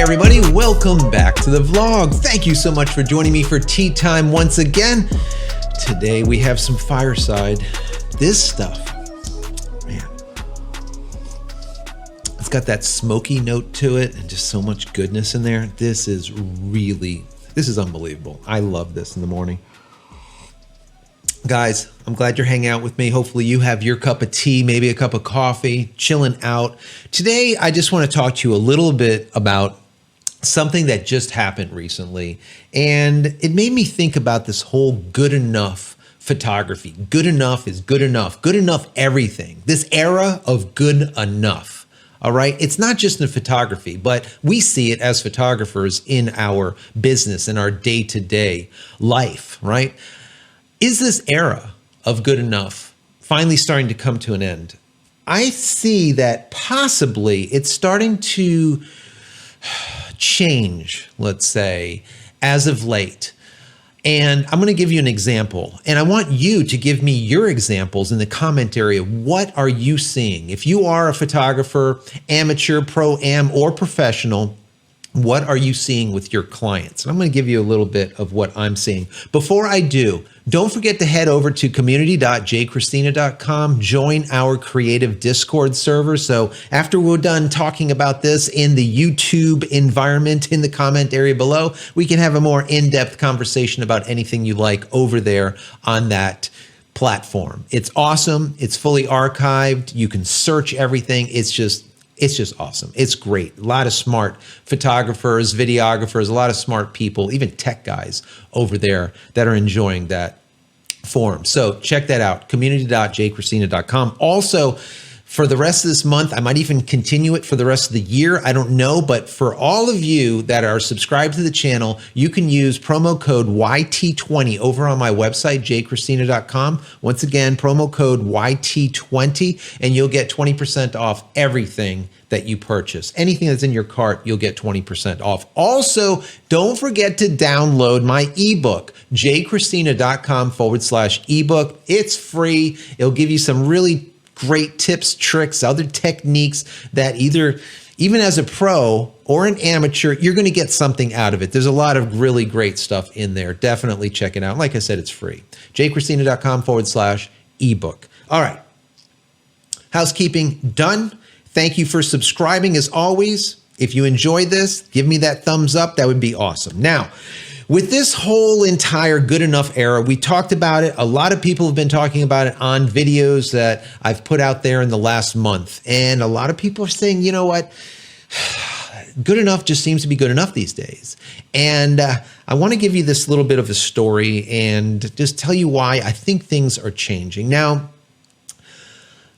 everybody, welcome back to the vlog. Thank you so much for joining me for tea time once again. Today we have some fireside. This stuff, man, it's got that smoky note to it and just so much goodness in there. This is unbelievable. I love this in the morning. Guys, I'm glad you're hanging out with me. Hopefully you have your cup of tea, maybe a cup of coffee, chilling out. Today, I just want to talk to you a little bit about something that just happened recently. And it made me think about this whole good enough photography. Good enough is good enough. Good enough everything. This era of good enough. All right. It's not just in photography, but we see it as photographers in our business, in our day-to-day life, right? Is this era of good enough finally starting to come to an end? I see that possibly it's starting to change, let's say, as of late. And I'm going to give you an example. And I want you to give me your examples in the comment area. What are you seeing? If you are a photographer, amateur, pro-am, or professional, what are you seeing with your clients? And I'm going to give you a little bit of what I'm seeing. Before I do, don't forget to head over to community.JCristina.com, join our creative Discord server. So after we're done talking about this in the YouTube environment in the comment area below, we can have a more in-depth conversation about anything you like over there on that platform. It's awesome. It's fully archived. You can search everything. It's just awesome. It's great. A lot of smart photographers, videographers, a lot of smart people, even tech guys over there that are enjoying that forum. So check that out, community.jcristina.com. Also, for the rest of this month, I might even continue it for the rest of the year. I don't know, but for all of you that are subscribed to the channel, you can use promo code YT20 over on my website, JCristina.com. Once again, promo code YT20, and you'll get 20% off everything that you purchase. Anything that's in your cart, you'll get 20% off. Also, don't forget to download my ebook, JCristina.com/ebook. It's free. It'll give you some really great tips, tricks, other techniques that even as a pro or an amateur, you're going to get something out of it. There's a lot of really great stuff in there. Definitely check it out. Like I said, it's free. JCristina.com/ebook. All right. Housekeeping done. Thank you for subscribing as always. If you enjoyed this, give me that thumbs up. That would be awesome. Now, with this whole entire good enough era, we talked about it. A lot of people have been talking about it on videos that I've put out there in the last month. And a lot of people are saying, you know what? Good enough just seems to be good enough these days. And I want to give you this little bit of a story and just tell you why I think things are changing. Now,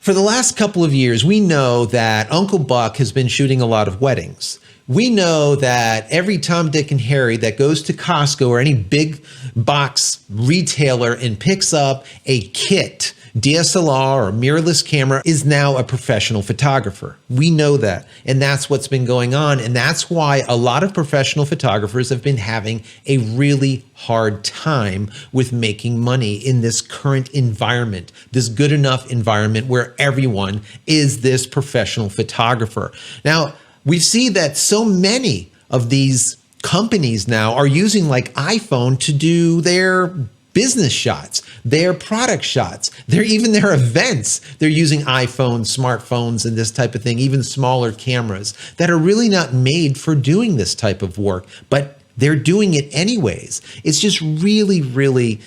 for the last couple of years, we know that Uncle Buck has been shooting a lot of weddings. We know that every Tom, Dick, and Harry that goes to Costco or any big box retailer and picks up a kit, DSLR or mirrorless camera, is now a professional photographer. We know that. And that's what's been going on. And that's why a lot of professional photographers have been having a really hard time with making money in this current environment, this good enough environment where everyone is this professional photographer. Now, we see that so many of these companies now are using like iPhone to do their business shots, their product shots, even their events. They're using iPhones, smartphones, and this type of thing, even smaller cameras that are really not made for doing this type of work, but they're doing it anyways. It's just really, really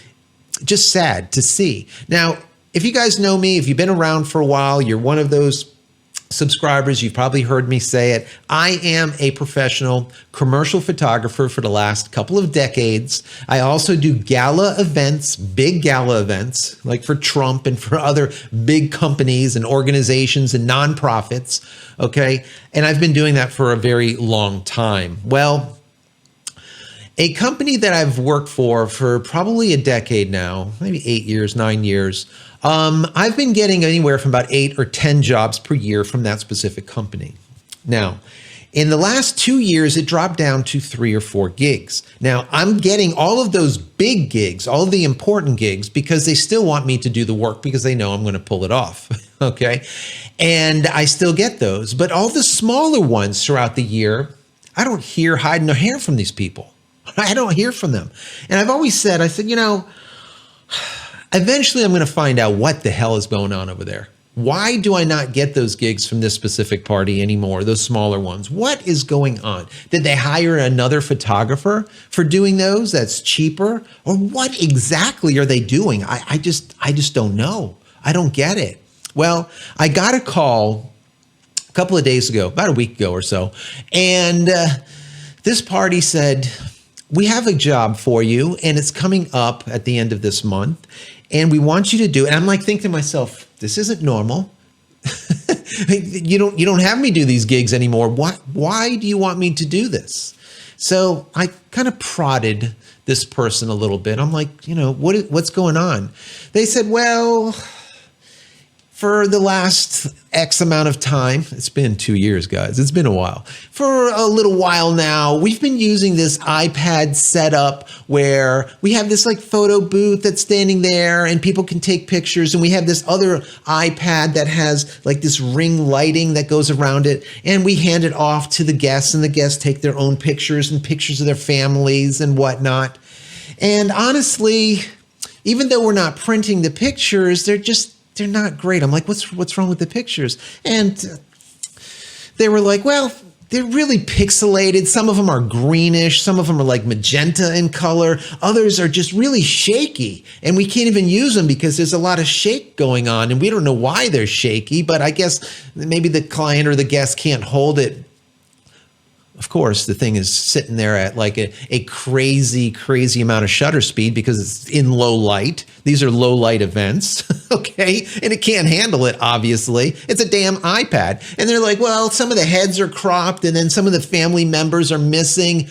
just sad to see. Now, if you guys know me, if you've been around for a while, you're one of those subscribers, you've probably heard me say it. I am a professional commercial photographer for the last couple of decades. I also do gala events, big gala events, like for Trump and for other big companies and organizations and nonprofits, okay? And I've been doing that for a very long time. Well, a company that I've worked for probably a decade now, maybe 8 years, 9 years, I've been getting anywhere from about 8 or 10 jobs per year from that specific company. Now, in the last 2 years, it dropped down to 3 or 4 gigs. Now, I'm getting all of those big gigs, all of the important gigs, because they still want me to do the work because they know I'm going to pull it off, okay? And I still get those. But all the smaller ones throughout the year, I don't hear hide nor hair from these people. I don't hear from them. And I've always said, I said, eventually I'm going to find out what the hell is going on over there. Why do I not get those gigs from this specific party anymore, those smaller ones? What is going on? Did they hire another photographer for doing those that's cheaper? Or what exactly are they doing? I just don't know. I don't get it. Well, I got a call a couple of days ago, about a week ago or so, and this party said, we have a job for you, and it's coming up at the end of this month, and we want you to do it. And I'm like thinking to myself, this isn't normal. You don't have me do these gigs anymore. Why do you want me to do this? So I kind of prodded this person a little bit. I'm like, what's going on? They said, well, for the last X amount of time, it's been 2 years, guys. It's been a while. For a little while now, we've been using this iPad setup where we have this like photo booth that's standing there and people can take pictures. And we have this other iPad that has like this ring lighting that goes around it. And we hand it off to the guests, and the guests take their own pictures and pictures of their families and whatnot. And honestly, even though we're not printing the pictures, they're not great. I'm like, what's wrong with the pictures? And they were like, well, they're really pixelated. Some of them are greenish. Some of them are like magenta in color. Others are just really shaky. And we can't even use them because there's a lot of shake going on. And we don't know why they're shaky, but I guess maybe the client or the guest can't hold it. Of course, the thing is sitting there at like a crazy, crazy amount of shutter speed because it's in low light. These are low light events, okay? And it can't handle it, obviously. It's a damn iPad. And they're like, well, some of the heads are cropped and then some of the family members are missing.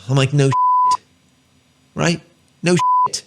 I'm like, no shit, right? No shit.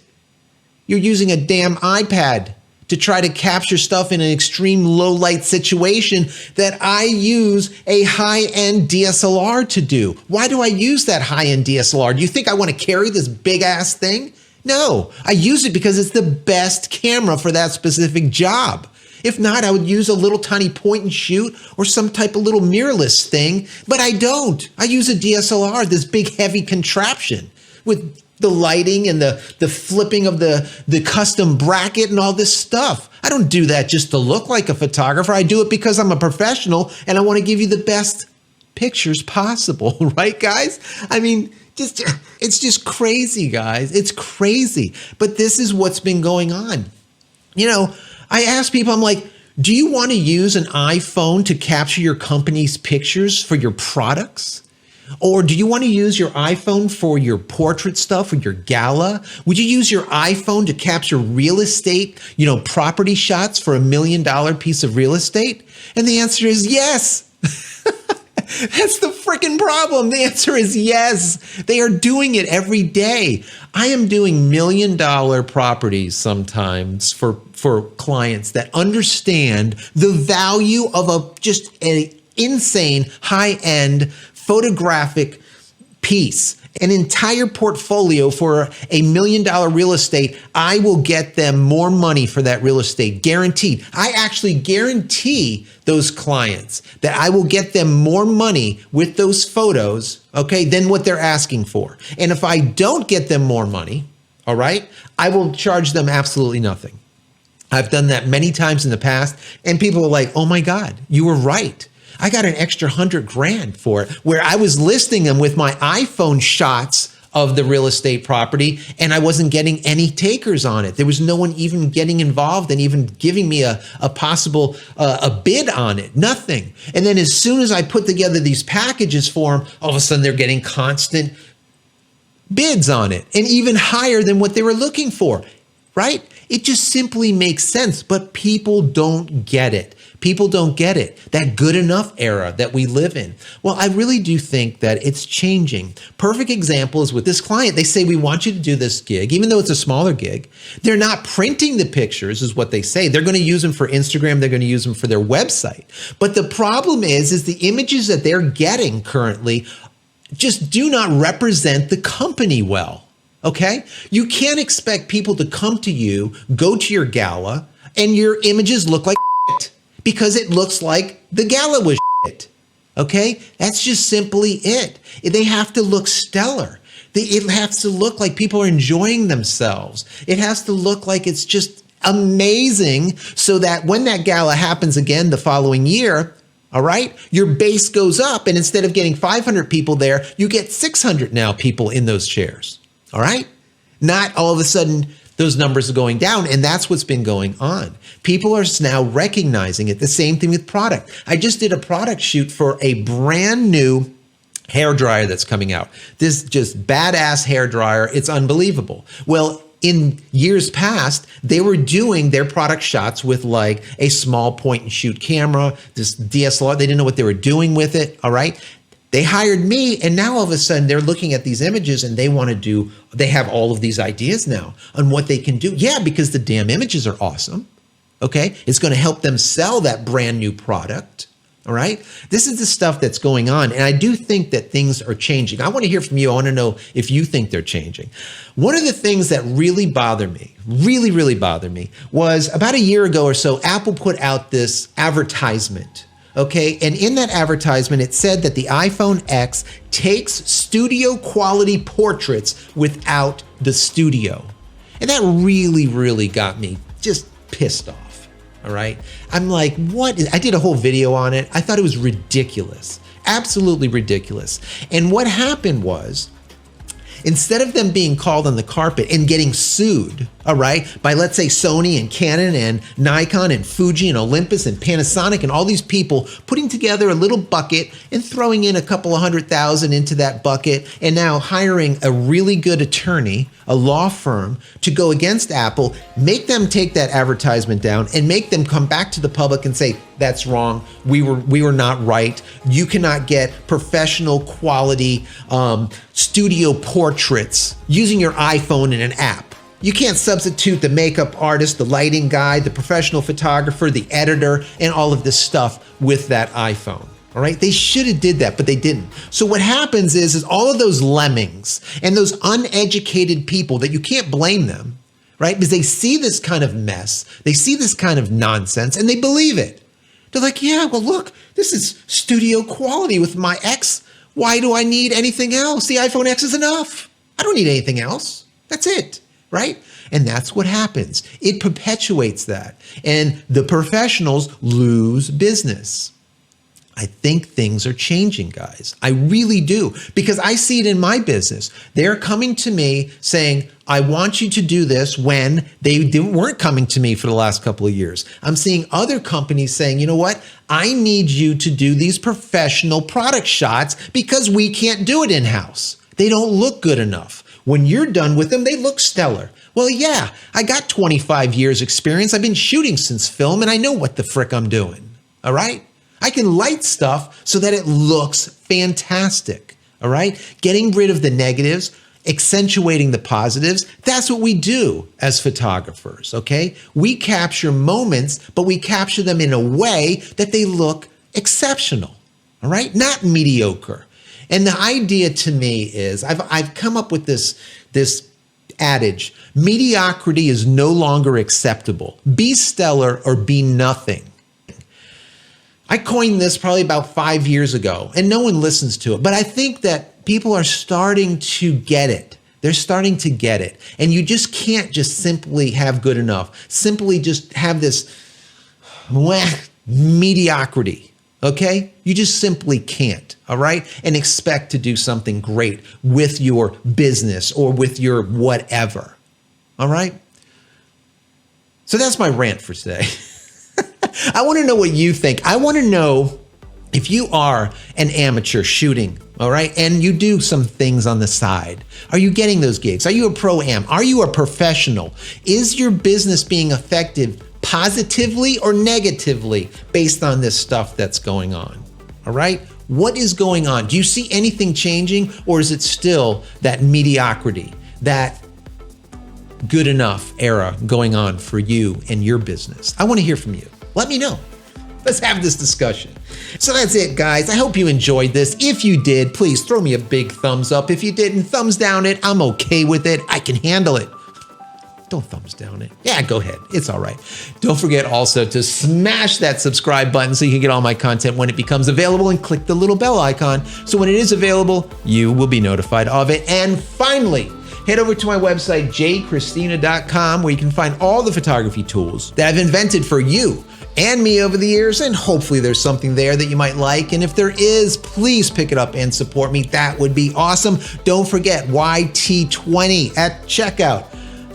You're using a damn iPad to try to capture stuff in an extreme low light situation that I use a high-end DSLR to do. Why do I use that high-end DSLR? Do you think I want to carry this big ass thing? No, I use it because it's the best camera for that specific job. If not, I would use a little tiny point and shoot or some type of little mirrorless thing, but I don't. I use a DSLR, this big heavy contraption with the lighting and the flipping of the custom bracket and all this stuff. I don't do that just to look like a photographer. I do it because I'm a professional and I want to give you the best pictures possible, right, guys? I mean, it's just crazy, guys. It's crazy. But this is what's been going on. I ask people, I'm like, do you want to use an iPhone to capture your company's pictures for your products? Or do you want to use your iPhone for your portrait stuff or your gala? Would you use your iPhone to capture real estate, property shots for $1 million piece of real estate? And the answer is yes. That's the freaking problem. The answer is yes. They are doing it every day. I am doing $1 million properties sometimes for clients that understand the value of just an insane high-end photographic piece, an entire portfolio for $1 million real estate. I will get them more money for that real estate, guaranteed. I actually guarantee those clients that I will get them more money with those photos, okay, than what they're asking for. And if I don't get them more money, all right, I will charge them absolutely nothing. I've done that many times in the past, and people are like, oh my God, you were right. I got an extra $100,000 for it, where I was listing them with my iPhone shots of the real estate property, and I wasn't getting any takers on it. There was no one even getting involved and even giving me a possible a bid on it. Nothing. And then as soon as I put together these packages for them, all of a sudden they're getting constant bids on it, and even higher than what they were looking for, right? It just simply makes sense, but people don't get it. People don't get it, that good enough era that we live in. Well, I really do think that it's changing. Perfect example is with this client. They say, we want you to do this gig, even though it's a smaller gig. They're not printing the pictures is what they say. They're going to use them for Instagram. They're going to use them for their website. But the problem is the images that they're getting currently just do not represent the company well. Okay? You can't expect people to come to you, go to your gala, and your images look like shit. Because it looks like the gala was shit. Okay? That's just simply it. They have to look stellar. It has to look like people are enjoying themselves. It has to look like it's just amazing so that when that gala happens again the following year, all right, your base goes up, and instead of getting 500 people there, you get 600 now people in those chairs. All right? Not all of a sudden those numbers are going down, and that's what's been going on. People are now recognizing it. The same thing with product. I just did a product shoot for a brand new hair dryer that's coming out. This just badass hair dryer. It's unbelievable. Well, in years past, they were doing their product shots with like a small point and shoot camera, this DSLR. They didn't know what they were doing with it. All right. They hired me, and now all of a sudden they're looking at these images and they have all of these ideas now on what they can do. Yeah, because the damn images are awesome. Okay. It's going to help them sell that brand new product. All right. This is the stuff that's going on. And I do think that things are changing. I want to hear from you. I want to know if you think they're changing. One of the things that really bothered me, was about a year ago or so, Apple put out this advertisement. Okay. And in that advertisement, it said that the iPhone X takes studio quality portraits without the studio. And that really, really got me just pissed off. All right. I'm like, I did a whole video on it. I thought it was ridiculous, absolutely ridiculous. And what happened was, instead of them being called on the carpet and getting sued, all right, by let's say Sony and Canon and Nikon and Fuji and Olympus and Panasonic and all these people putting together a little bucket and throwing in a couple of $100,000 into that bucket, and now hiring a really good attorney, a law firm, to go against Apple, make them take that advertisement down and make them come back to the public and say, that's wrong. We were not right. You cannot get professional quality studio portraits using your iPhone in an app. You can't substitute the makeup artist, the lighting guy, the professional photographer, the editor, and all of this stuff with that iPhone. All right. They should have did that, but they didn't. So what happens is all of those lemmings and those uneducated people that you can't blame them, right? Because they see this kind of mess, they see this kind of nonsense, and they believe it. They're like, yeah, well, look, this is studio quality with my X. Why do I need anything else? The iPhone X is enough. I don't need anything else. That's it, right? And that's what happens. It perpetuates that. And the professionals lose business. I think things are changing, guys. I really do, because I see it in my business. They're coming to me saying, I want you to do this, when they weren't coming to me for the last couple of years. I'm seeing other companies saying, you know what? I need you to do these professional product shots because we can't do it in-house. They don't look good enough. When you're done with them, they look stellar. Well, yeah, I got 25 years experience. I've been shooting since film, and I know what the frick I'm doing. All right? I can light stuff so that it looks fantastic. All right? Getting rid of the negatives, accentuating the positives. That's what we do as photographers. Okay? We capture moments, but we capture them in a way that they look exceptional. All right? Not mediocre. And the idea to me is, I've come up with this adage: mediocrity is no longer acceptable. Be stellar or be nothing. I coined this probably about 5 years ago, and no one listens to it. But I think that people are starting to get it. They're starting to get it. And you just can't just simply have good enough, simply just have this mediocrity, okay? You just simply can't, all right? And expect to do something great with your business or with your whatever, all right? So that's my rant for today. I want to know what you think. I want to know if you are an amateur shooting, all right, and you do some things on the side. Are you getting those gigs? Are you a pro-am? Are you a professional? Is your business being affected positively or negatively based on this stuff that's going on? All right? What is going on? Do you see anything changing, or is it still that mediocrity, that good enough era going on for you and your business? I want to hear from you. Let me know. Let's have this discussion. So that's it, guys. I hope you enjoyed this. If you did, please throw me a big thumbs up. If you didn't, thumbs down it. I'm okay with it. I can handle it. Don't thumbs down it. Yeah, go ahead. It's all right. Don't forget also to smash that subscribe button so you can get all my content when it becomes available, and click the little bell icon so when it is available, you will be notified of it. And finally, head over to my website, JCristina.com, where you can find all the photography tools that I've invented for you and me over the years, and hopefully there's something there that you might like. And if there is, please pick it up and support me. That would be awesome. Don't forget YT20 at checkout.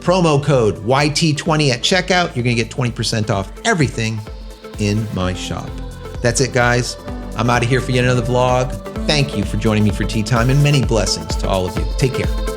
Promo code YT20 at checkout. You're gonna get 20% off everything in my shop. That's it, guys. I'm out of here for yet another vlog. Thank you for joining me for tea time, and many blessings to all of you. Take care.